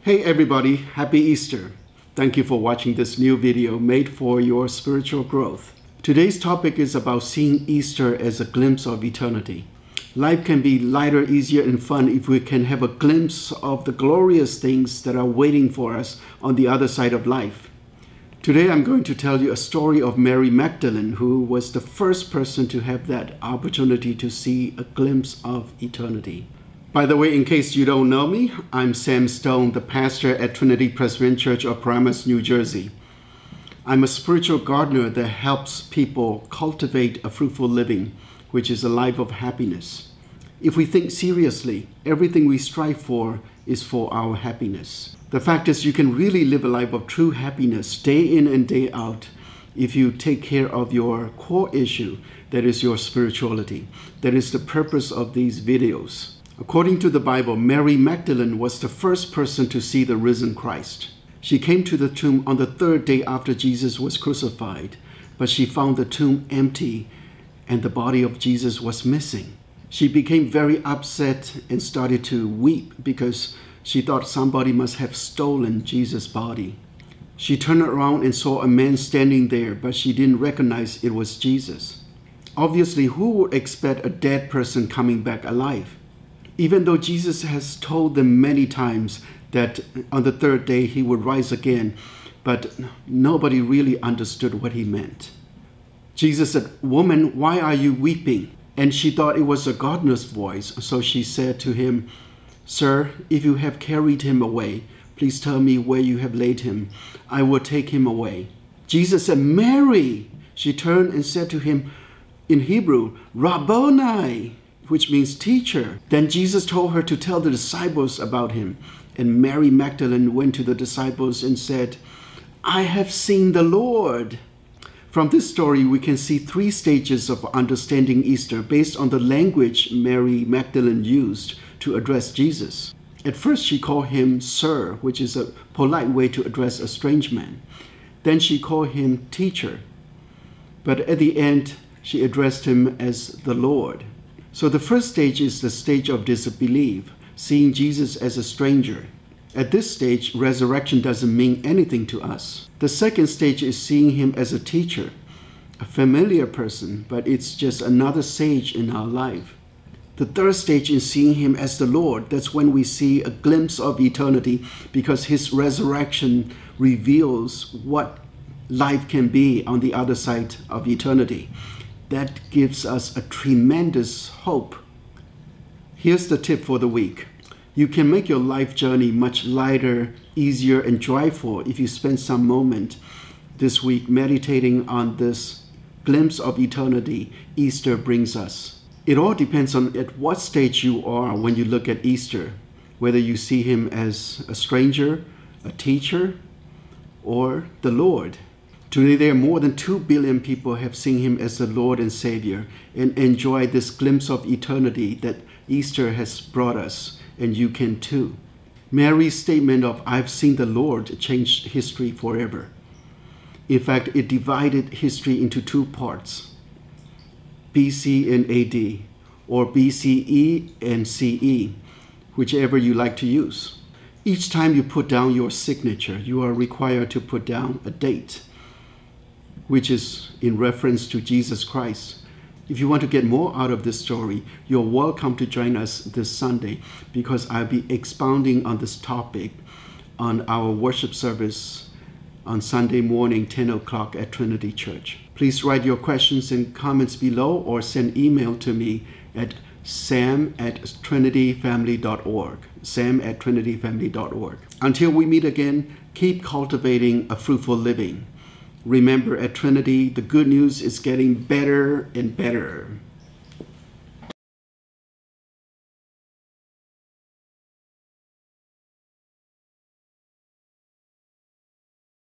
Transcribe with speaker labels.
Speaker 1: Hey everybody, happy Easter. Thank you for watching this new video made for your spiritual growth. Today's topic is about seeing Easter as a glimpse of eternity. Life can be lighter, easier, and fun if we can have a glimpse of the glorious things that are waiting for us on the other side of life. Today I'm going to tell you a story of Mary Magdalene, who was the first person to have that opportunity to see a glimpse of eternity. By the way, in case you don't know me, I'm Sam Stone, the pastor at Trinity Presbyterian Church of Paramus, New Jersey. I'm a spiritual gardener that helps people cultivate a fruitful living, which is a life of happiness. If we think seriously, everything we strive for is for our happiness. The fact is, you can really live a life of true happiness day in and day out if you take care of your core issue, that is your spirituality. That is the purpose of these videos. According to the Bible, Mary Magdalene was the first person to see the risen Christ. She came to the tomb on the third day after Jesus was crucified, but she found the tomb empty and the body of Jesus was missing. She became very upset and started to weep because she thought somebody must have stolen Jesus' body. She turned around and saw a man standing there, but she didn't recognize it was Jesus. Obviously, who would expect a dead person coming back alive? Even though Jesus has told them many times that on the third day he would rise again, but nobody really understood what he meant. Jesus said, "Woman, why are you weeping?" And she thought it was a gardener's voice, so she said to him, "Sir, if you have carried him away, please tell me where you have laid him. I will take him away." Jesus said, "Mary!" She turned and said to him in Hebrew, "Rabboni," which means teacher. Then Jesus told her to tell the disciples about him. And Mary Magdalene went to the disciples and said, "I have seen the Lord." From this story, we can see three stages of understanding Easter based on the language Mary Magdalene used to address Jesus. At first, she called him Sir, which is a polite way to address a strange man. Then she called him teacher. But at the end, she addressed him as the Lord. So the first stage is the stage of disbelief, seeing Jesus as a stranger. At this stage, resurrection doesn't mean anything to us. The second stage is seeing him as a teacher, a familiar person, but it's just another sage in our life. The third stage is seeing him as the Lord. That's when we see a glimpse of eternity because his resurrection reveals what life can be on the other side of eternity. That gives us a tremendous hope. Here's the tip for the week. You can make your life journey much lighter, easier, and joyful if you spend some moment this week meditating on this glimpse of eternity Easter brings us. It all depends on at what stage you are when you look at Easter, whether you see him as a stranger, a teacher, or the Lord. Today, there are more than 2 billion people have seen him as the Lord and Savior and enjoy this glimpse of eternity that Easter has brought us, and you can too. Mary's statement of "I've seen the Lord" changed history forever. In fact, it divided history into two parts, BC and AD, or BCE and CE, whichever you like to use. Each time you put down your signature, you are required to put down a date, which is in reference to Jesus Christ. If you want to get more out of this story, you're welcome to join us this Sunday because I'll be expounding on this topic on our worship service on Sunday morning, 10 o'clock at Trinity Church. Please write your questions and comments below or send email to me at sam@trinityfamily.org. sam@trinityfamily.org. Until we meet again, keep cultivating a fruitful living. Remember, at Trinity, the good news is getting better and better.